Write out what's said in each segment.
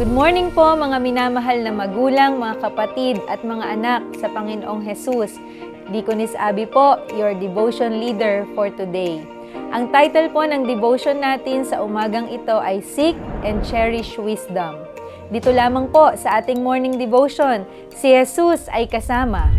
Good morning po mga minamahal na magulang, mga kapatid at mga anak sa Panginoong Jesus. Deaconess Abby po, your devotion leader for today. Ang title po ng devotion natin sa umagang ito ay Seek and Cherish Wisdom. Dito lamang po sa ating morning devotion, si Jesus ay kasama.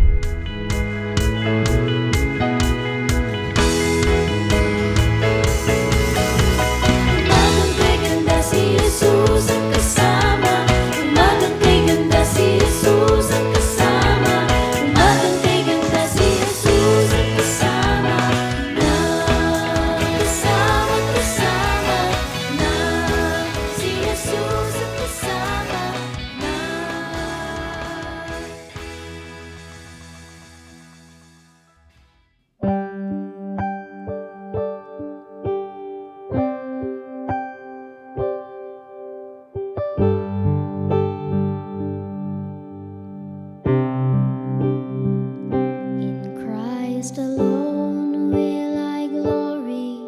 Christ alone will I glory,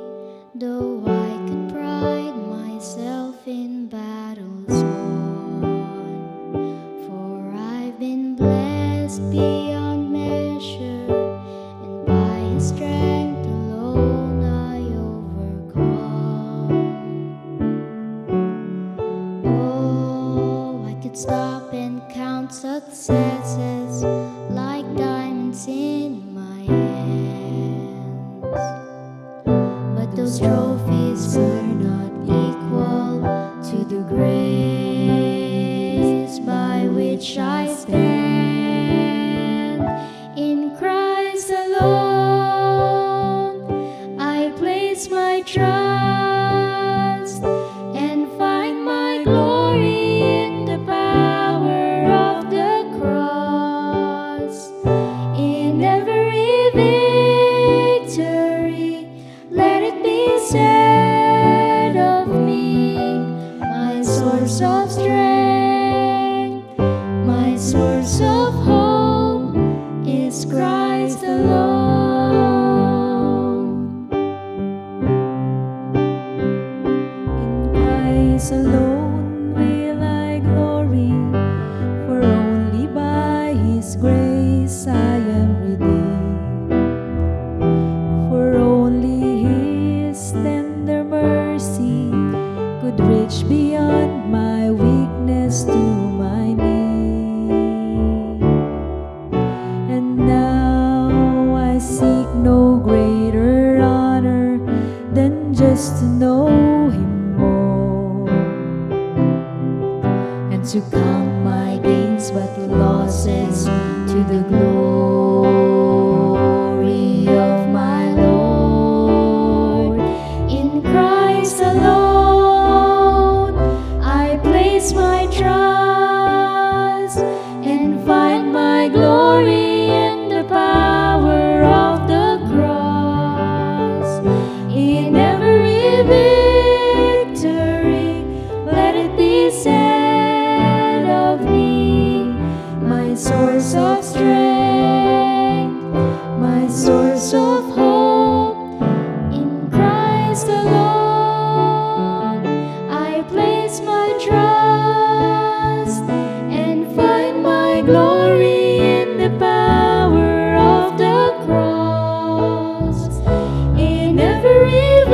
though I could pride myself in battles won. For I've been blessed beyond measure, and by His strength alone I overcome. Oh, I could stop and count successes like diamonds in my hands, but those trophies are not equal to the grace by which I stand. In Christ alone I place my trust and find my glory in the power of the cross. In every victory, let it be said of me, my source of strength, my source of hope is Christ alone. In Christ alone will I glory, for only by His grace I am redeemed. For only His tender mercy could reach beyond my weakness to my need. And now I seek no greater honor than just to know Him more, and to count my gains but losses to the glory of my Lord. In Christ alone I place my trust and find my glory in the power of the cross. In every victory, let it be said of me, my source of strength, my source of hope. In Christ alone I place my trust and find my glory in the power of the cross. In every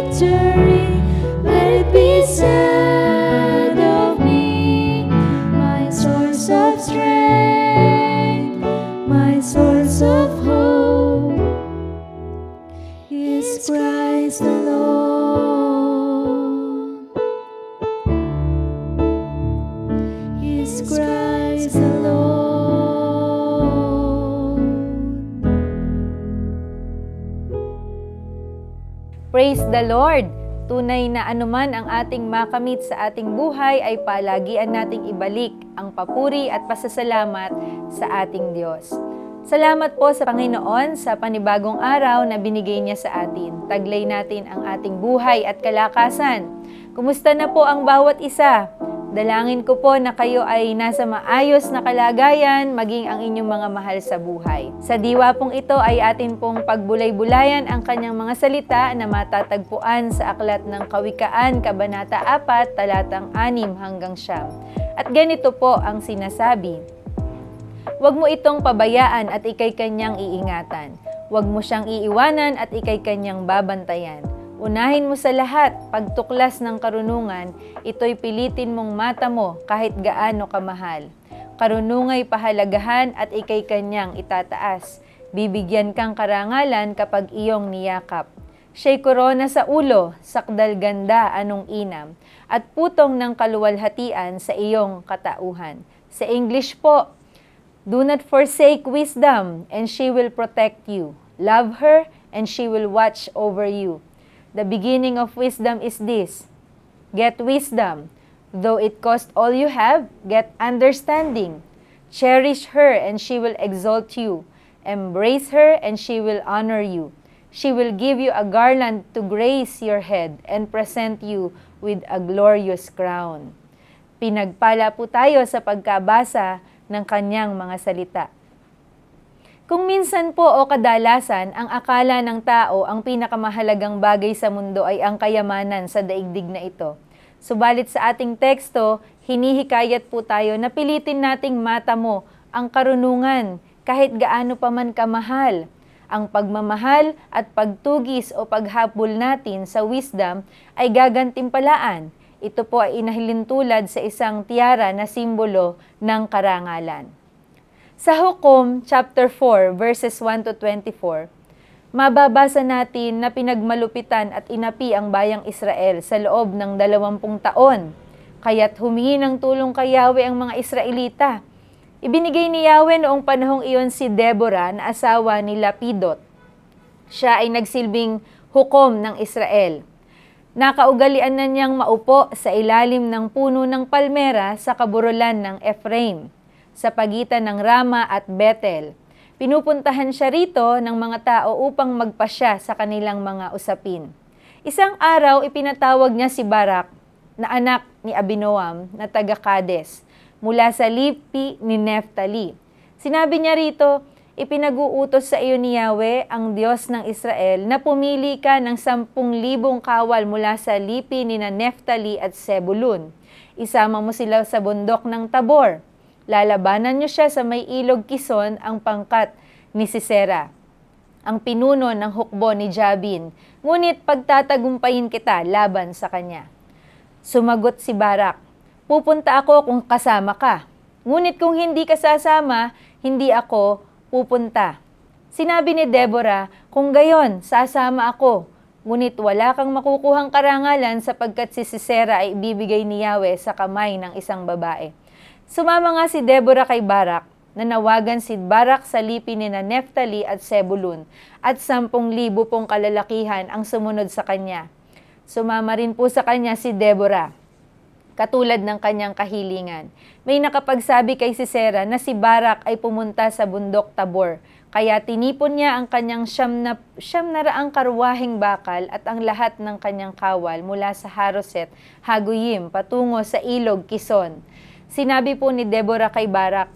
victory, let it be said of me, my source of strength, my source of hope is Christ alone. Is Christ alone. Praise the Lord! Tunay na anuman ang ating makamit sa ating buhay ay palagian nating ibalik ang papuri at pasasalamat sa ating Diyos. Salamat po sa Panginoon sa panibagong araw na binigay niya sa atin. Taglay natin ang ating buhay at kalakasan. Kumusta na po ang bawat isa? Dalangin ko po na kayo ay nasa maayos na kalagayan, maging ang inyong mga mahal sa buhay. Sa diwa pong ito ay atin pong pagbulay-bulayan ang kanyang mga salita na matatagpuan sa Aklat ng Kawikaan, Kabanata 4, talatang 6 hanggang 9. At ganito po ang sinasabi: Huwag mo itong pabayaan at ikay kanyang iingatan. Huwag mo siyang iiwanan at ikay kanyang babantayan. Unahin mo sa lahat, pagtuklas ng karunungan, ito'y pilitin mong mata mo kahit gaano kamahal. Karunungay pahalagahan at ikay kanyang itataas. Bibigyan kang karangalan kapag iyong niyakap. Siya'y korona sa ulo, sakdal ganda anong inam, at putong ng kaluwalhatian sa iyong katauhan. Sa English po, do not forsake wisdom, and she will protect you. Love her, and she will watch over you. The beginning of wisdom is this: get wisdom. Though it cost all you have, get understanding. Cherish her, and she will exalt you. Embrace her, and she will honor you. She will give you a garland to grace your head and present you with a glorious crown. Pinagpala po tayo sa pagkabasa ng kanyang mga salita. Kung minsan po o kadalasan, ang akala ng tao ang pinakamahalagang bagay sa mundo ay ang kayamanan sa daigdig na ito. Subalit sa ating teksto, hinihikayat po tayo na pilitin nating mata mo ang karunungan kahit gaano pa man kamahal. Ang pagmamahal at pagtugis o paghabol natin sa wisdom ay gagantimpalaan. Ito po ay inahilintulad sa isang tiara na simbolo ng karangalan. Sa Hukom, chapter 4, verses 1 to 24, mababasa natin na pinagmalupitan at inapi ang bayang Israel sa loob ng 20 taon. Kaya't humingi ng tulong kay Yahweh ang mga Israelita. Ibinigay ni Yahweh noong panahong iyon si Deborah na asawa ni Lapidot. Siya ay nagsilbing hukom ng Israel. Nakaugalian na niyang maupo sa ilalim ng puno ng palmera sa kaburulan ng Ephraim, sa pagitan ng Rama at Bethel. Pinupuntahan siya rito ng mga tao upang magpasya sa kanilang mga usapin. Isang araw, ipinatawag niya si Barak, na anak ni Abinoam na taga Kades, mula sa lipi ni Neftali. Sinabi niya rito, ipinag-uutos sa iyo ni Yahweh, ang Diyos ng Israel, na pumili ka ng 10,000 kawal mula sa lipi ni Neftali at Zebulun. Isama mo sila sa bundok ng Tabor. Lalabanan niyo siya sa may ilog Kison, ang pangkat ni Sisera, ang pinuno ng hukbo ni Jabin. Ngunit pagtatagumpayin kita laban sa kanya. Sumagot si Barak, pupunta ako kung kasama ka. Ngunit kung hindi ka sasama, hindi ako pupunta. Sinabi ni Deborah, kung gayon, sasama ako. Ngunit wala kang makukuhang karangalan sapagkat si Sisera ay ibibigay ni Yahweh sa kamay ng isang babae. Sumama nga si Deborah kay Barak, nanawagan si Barak sa lipi ni Neftali at Zebulun, at 10,000 pong kalalakihan ang sumunod sa kanya. Sumama rin po sa kanya si Deborah, katulad ng kanyang kahilingan. May nakapagsabi kay Sisera na si Barak ay pumunta sa bundok Tabor, kaya tinipon niya ang kanyang 900 karwaheng bakal at ang lahat ng kanyang kawal mula sa Haroset Haguyim patungo sa ilog Kison. Sinabi po ni Deborah kay Barak,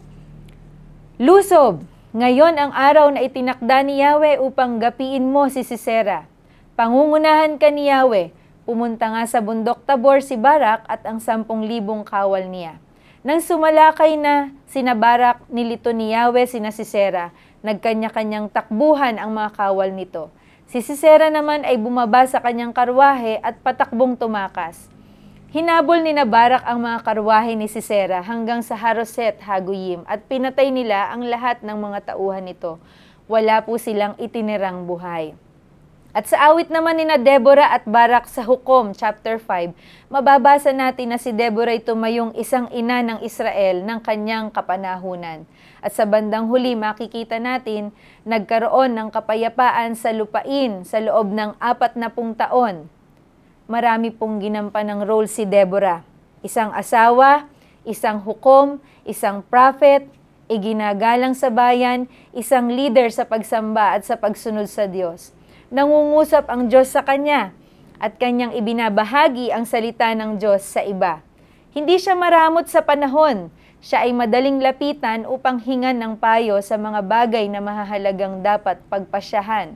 lusob! Ngayon ang araw na itinakda ni Yahweh upang gapiin mo si Sisera. Pangungunahan ka ni Yahweh. Pumunta nga sa bundok Tabor si Barak at ang 10,000 kawal niya. Nang sumalakay na sina Barak, nilito ni Yahweh sina Sisera. Nagkanya-kanyang takbuhan ang mga kawal nito. Si Sisera naman ay bumaba sa kanyang karwahe at patakbong tumakas. Hinabol ni Barak ang mga karwahe ni Sisera hanggang sa Haroset Haguyim at pinatay nila ang lahat ng mga tauhan nito. Wala po silang itinirang buhay. At sa awit naman ni Deborah at Barak sa Hukom, chapter 5, mababasa natin na si Deborah ay tumayong isang ina ng Israel ng kanyang kapanahunan. At sa bandang huli makikita natin, nagkaroon ng kapayapaan sa lupain sa loob ng 40 taon. Marami pong ginampan ng role si Deborah. Isang asawa, isang hukom, isang prophet, iginagalang sa bayan, isang leader sa pagsamba at sa pagsunod sa Diyos. Nangungusap ang Diyos sa kanya at kanyang ibinabahagi ang salita ng Diyos sa iba. Hindi siya maramot sa panahon. Siya ay madaling lapitan upang hingan ng payo sa mga bagay na mahahalagang dapat pagpasyahan.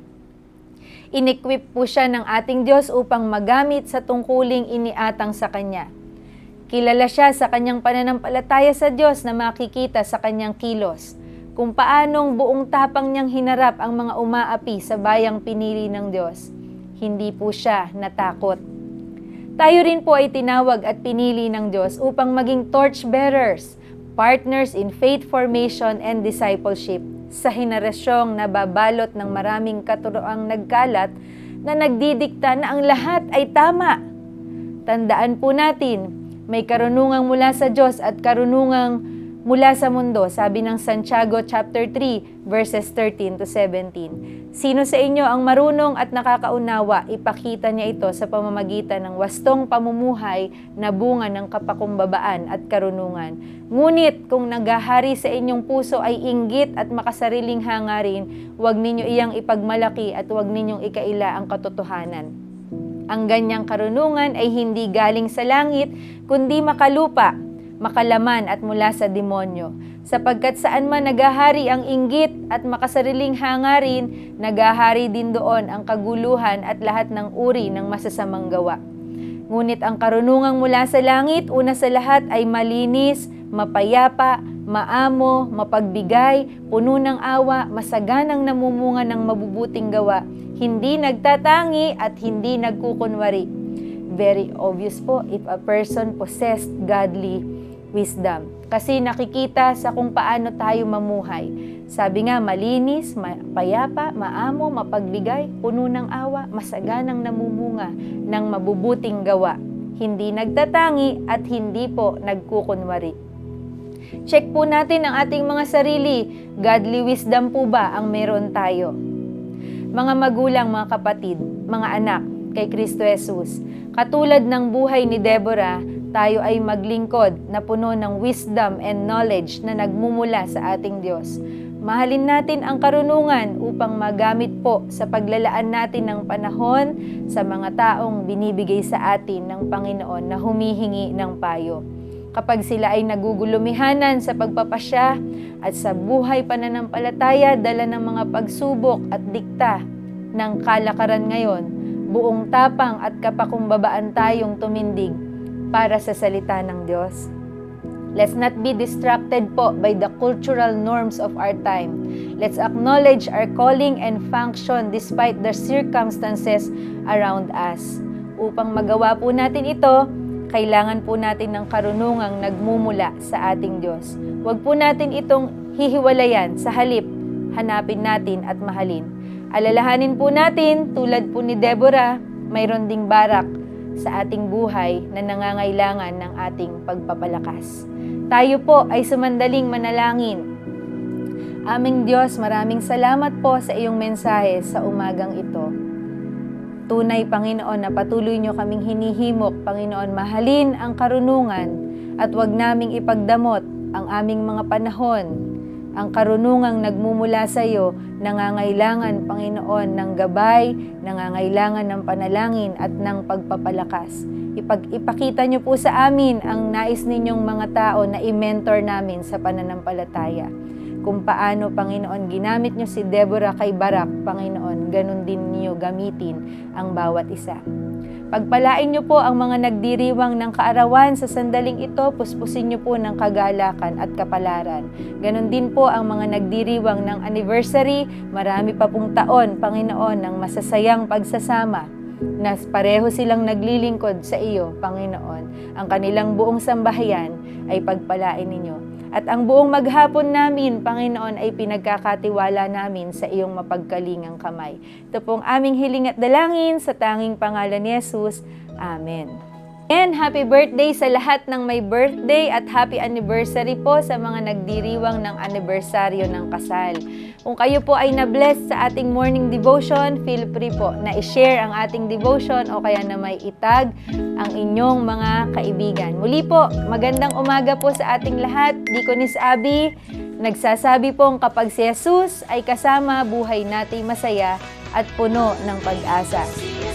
Inequip po siya ng ating Diyos upang magamit sa tungkuling iniatang sa Kanya. Kilala siya sa kanyang pananampalataya sa Diyos na makikita sa kanyang kilos, kung paanong buong tapang niyang hinarap ang mga umaapi sa bayang pinili ng Diyos. Hindi po siya natakot. Tayo rin po ay tinawag at pinili ng Diyos upang maging torchbearers, partners in faith formation and discipleship sa henerasyong nababalot ng maraming katuroang nagkalat na nagdidikta na ang lahat ay tama. Tandaan po natin, may karunungang mula sa Diyos at karunungang mula sa mundo, sabi ng Santiago chapter 3, verses 13 to 17. Sino sa inyo ang marunong at nakakaunawa, ipakita niya ito sa pamamagitan ng wastong pamumuhay na bunga ng kapakumbabaan at karunungan. Ngunit kung naghahari sa inyong puso ay inggit at makasariling hangarin, huwag ninyo iyang ipagmalaki at huwag ninyong ikaila ang katotohanan. Ang ganyang karunungan ay hindi galing sa langit, kundi makalupa, makalaman at mula sa demonyo. Sapagkat saan man naghahari ang inggit at makasariling hangarin, naghahari din doon ang kaguluhan at lahat ng uri ng masasamang gawa. Ngunit ang karunungang mula sa langit, una sa lahat ay malinis, mapayapa, maamo, mapagbigay, puno ng awa, masaganang namumunga ng mabubuting gawa, hindi nagtatangi at hindi nagkukunwari. Very obvious po if a person possessed godly wisdom. Kasi nakikita sa kung paano tayo mamuhay. Sabi nga, malinis, payapa, maamo, mapagbigay, puno ng awa, masaganang namumunga ng mabubuting gawa. Hindi nagtatangi at hindi po nagkukunwari. Check po natin ang ating mga sarili. Godly wisdom po ba ang meron tayo? Mga magulang, mga kapatid, mga anak kay Kristo Jesus, katulad ng buhay ni Deborah, tayo ay maglingkod na puno ng wisdom and knowledge na nagmumula sa ating Diyos. Mahalin natin ang karunungan upang magamit po sa paglalaan natin ng panahon sa mga taong binibigay sa atin ng Panginoon na humihingi ng payo. Kapag sila ay nagugulumihanan sa pagpapasya at sa buhay pananampalataya, dala ng mga pagsubok at dikta ng kalakaran ngayon, buong tapang at kapakumbabaan tayong tumindig para sa salita ng Diyos. Let's not be distracted po by the cultural norms of our time. Let's acknowledge our calling and function despite the circumstances around us. Upang magawa po natin ito, kailangan po natin ng karunungang nagmumula sa ating Diyos. Huwag po natin itong hihiwalayan, sa halip, hanapin natin at mahalin. Alalahanin po natin, tulad po ni Deborah, mayroon ding barak sa ating buhay na nangangailangan ng ating pagpapalakas. Tayo po ay sumandaling manalangin. Aming Diyos, maraming salamat po sa iyong mensahe sa umagang ito. Tunay, Panginoon, na patuloy niyo kaming hinihimok, Panginoon, mahalin ang karunungan at huwag naming ipagdamot ang aming mga panahon. Ang karunungang nagmumula sa iyo, nangangailangan, Panginoon, ng gabay, nangangailangan ng panalangin at ng pagpapalakas. Ipakita niyo po sa amin ang nais ninyong mga tao na i-mentor namin sa pananampalataya. Kung paano, Panginoon, ginamit niyo si Deborah kay Barak, Panginoon, ganun din niyo gamitin ang bawat isa. Pagpalain niyo po ang mga nagdiriwang ng kaarawan sa sandaling ito, puspusin niyo po ng kagalakan at kapalaran. Ganun din po ang mga nagdiriwang ng anniversary, marami pa pong taon, Panginoon, ng masasayang pagsasama, na pareho silang naglilingkod sa iyo, Panginoon. Ang kanilang buong sambahayan ay pagpalain ninyo. At ang buong maghapon namin, Panginoon, ay pinagkakatiwala namin sa iyong mapagkalingang kamay. Ito pong aming hiling at dalangin sa tanging pangalan ni Jesus. Amen. And happy birthday sa lahat ng may birthday at happy anniversary po sa mga nagdiriwang ng anibersaryo ng kasal. Kung kayo po ay na-bless sa ating morning devotion, feel free po na i-share ang ating devotion o kaya na may itag ang inyong mga kaibigan. Muli po, magandang umaga po sa ating lahat. Deaconess Abby, nagsasabi pong kapag si Jesus ay kasama, buhay natin masaya at puno ng pag-asa.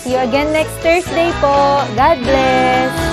See you again next Thursday po. God bless!